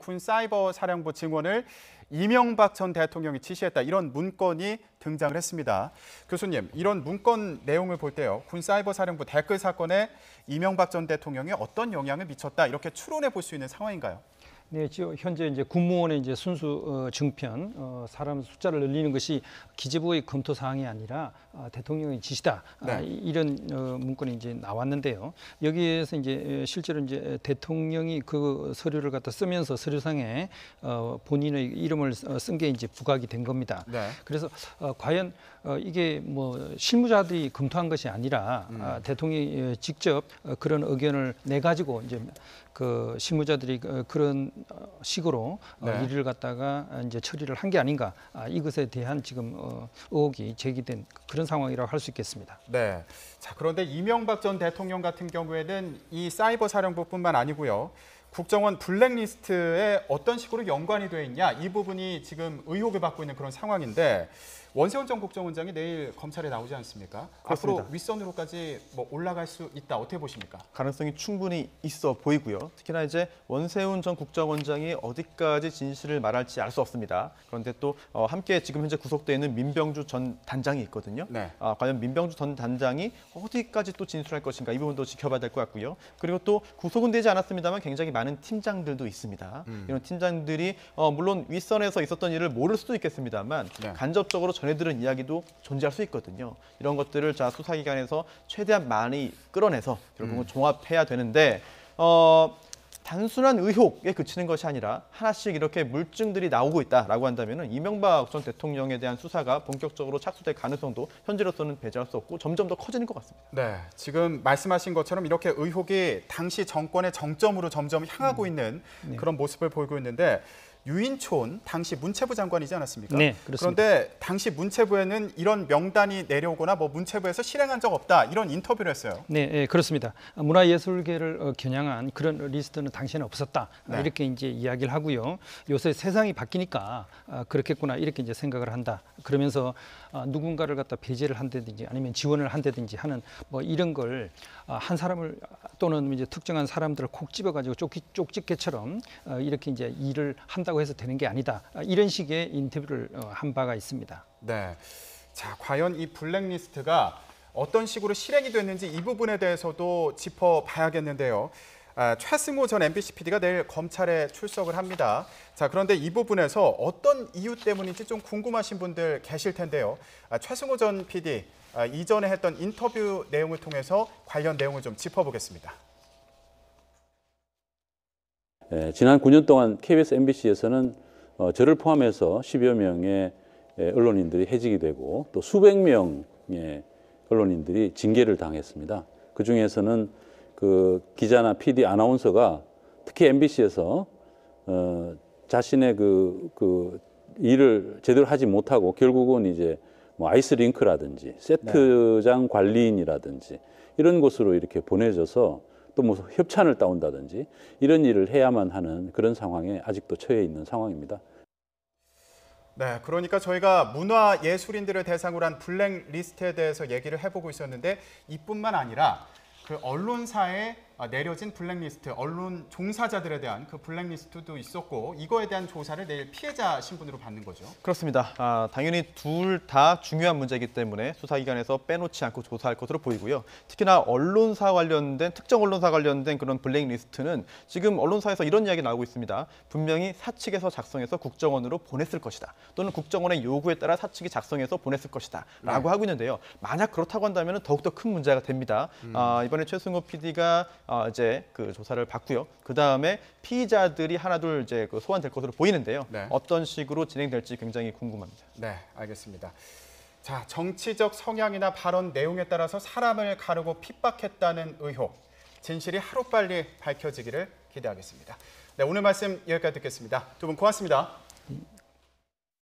군 사이버 사령부 증원을 이명박 전 대통령이 지시했다. 이런 문건이 등장을 했습니다. 교수님, 이런 문건 내용을 볼 때요. 군 사이버 사령부 댓글 사건에 이명박 전 대통령이 어떤 영향을 미쳤다. 이렇게 추론해 볼 수 있는 상황인가요? 네, 지금 현재 이제 군무원의 이제 순수 증편, 사람 숫자를 늘리는 것이 기재부의 검토 사항이 아니라 대통령의 지시다. 네. 이런 문건이 이제 나왔는데요. 여기에서 이제 실제로 이제 대통령이 그 서류를 갖다 쓰면서 서류상에 본인의 이름을 쓴 게 이제 부각이 된 겁니다. 네. 그래서 과연 이게 뭐 실무자들이 검토한 것이 아니라 대통령이 직접 그런 의견을 내 가지고 이제 그 실무자들이 그런 식으로 네. 일을 갖다가 이제 처리를 한 게 아닌가, 이것에 대한 지금 의혹이 제기된 그런 상황이라고 할 수 있겠습니다. 네. 자, 그런데 이명박 전 대통령 같은 경우에는 이 사이버 사령부뿐만 아니고요. 국정원 블랙리스트에 어떤 식으로 연관이 돼 있냐, 이 부분이 지금 의혹을 받고 있는 그런 상황인데, 원세훈 전 국정원장이 내일 검찰에 나오지 않습니까? 그렇습니다. 앞으로 윗선으로까지 뭐 올라갈 수 있다. 어떻게 보십니까? 가능성이 충분히 있어 보이고요. 특히나 이제 원세훈 전 국정원장이 어디까지 진실을 말할지 알 수 없습니다. 그런데 또 함께 지금 현재 구속돼 있는 민병주 전 단장이 있거든요. 네. 과연 민병주 전 단장이 어디까지 또 진술할 것인가, 이 부분도 지켜봐야 될 것 같고요. 그리고 또 구속은 되지 않았습니다만 굉장히 많은 팀장들도 있습니다. 이런 팀장들이 물론 윗선에서 있었던 일을 모를 수도 있겠습니다만 네. 간접적으로 전해들은 이야기도 존재할 수 있거든요. 이런 것들을 수사기관에서 최대한 많이 끌어내서 결국은 종합해야 되는데 단순한 의혹에 그치는 것이 아니라 하나씩 이렇게 물증들이 나오고 있다라고 한다면 이명박 전 대통령에 대한 수사가 본격적으로 착수될 가능성도 현재로서는 배제할 수 없고 점점 더 커지는 것 같습니다. 네, 지금 말씀하신 것처럼 이렇게 의혹이 당시 정권의 정점으로 점점 향하고 있는 그런 모습을 보이고 있는데, 유인촌 당시 문체부 장관이지 않았습니까? 네, 그렇습니다. 그런데 당시 문체부에는 이런 명단이 내려오거나 뭐 문체부에서 실행한 적 없다, 이런 인터뷰를 했어요. 네, 그렇습니다. 문화예술계를 겨냥한 그런 리스트는 당시에는 없었다. 네. 이렇게 이제 이야기를 하고요. 요새 세상이 바뀌니까 그렇겠구나, 이렇게 이제 생각을 한다. 그러면서 누군가를 갖다 배제를 한다든지 아니면 지원을 한다든지 하는 뭐 이런 걸 한 사람을 또는 이제 특정한 사람들을 콕 집어가지고 쪽집게처럼 이렇게 이제 일을 한다고 해서 되는 게 아니다. 이런 식의 인터뷰를 한 바가 있습니다. 네, 자, 과연 이 블랙리스트가 어떤 식으로 실행이 됐는지 이 부분에 대해서도 짚어봐야겠는데요. 최승호 전 MBC PD가 내일 검찰에 출석을 합니다. 자, 그런데 이 부분에서 어떤 이유 때문인지 좀 궁금하신 분들 계실 텐데요. 최승호 전 PD, 이전에 했던 인터뷰 내용을 통해서 관련 내용을 좀 짚어보겠습니다. 지난 9년 동안 KBS, MBC에서는 저를 포함해서 10여 명의 언론인들이 해직이 되고 또 수백 명의 언론인들이 징계를 당했습니다. 그중에서는 그 기자나 PD, 아나운서가 특히 MBC에서 자신의 그 일을 제대로 하지 못하고 결국은 이제 뭐 아이스링크라든지 세트장 관리인이라든지 이런 곳으로 이렇게 보내져서 또 뭐 협찬을 따온다든지 이런 일을 해야만 하는 그런 상황에 아직도 처해 있는 상황입니다. 네, 그러니까 저희가 문화예술인들을 대상으로 한 블랙리스트에 대해서 얘기를 해보고 있었는데, 이뿐만 아니라 그 언론사에 내려진 블랙리스트, 언론 종사자들에 대한 그 블랙리스트도 있었고, 이거에 대한 조사를 내일 피해자 신분으로 받는 거죠. 그렇습니다. 당연히 둘 다 중요한 문제이기 때문에 수사기관에서 빼놓지 않고 조사할 것으로 보이고요. 특히나 언론사 관련된, 특정 언론사 관련된 그런 블랙리스트는 지금 언론사에서 이런 이야기 나오고 있습니다. 분명히 사측에서 작성해서 국정원으로 보냈을 것이다. 또는 국정원의 요구에 따라 사측이 작성해서 보냈을 것이다. 라고 하고 있는데요. 만약 그렇다고 한다면 더욱더 큰 문제가 됩니다. 이번에 최승호 PD가 이제 그 조사를 받고요. 그 다음에 피의자들이 하나둘 이제 그 소환될 것으로 보이는데요. 네. 어떤 식으로 진행될지 굉장히 궁금합니다. 네, 알겠습니다. 자, 정치적 성향이나 발언 내용에 따라서 사람을 가르고 핍박했다는 의혹, 진실이 하루빨리 밝혀지기를 기대하겠습니다. 네, 오늘 말씀 여기까지 듣겠습니다. 두 분 고맙습니다.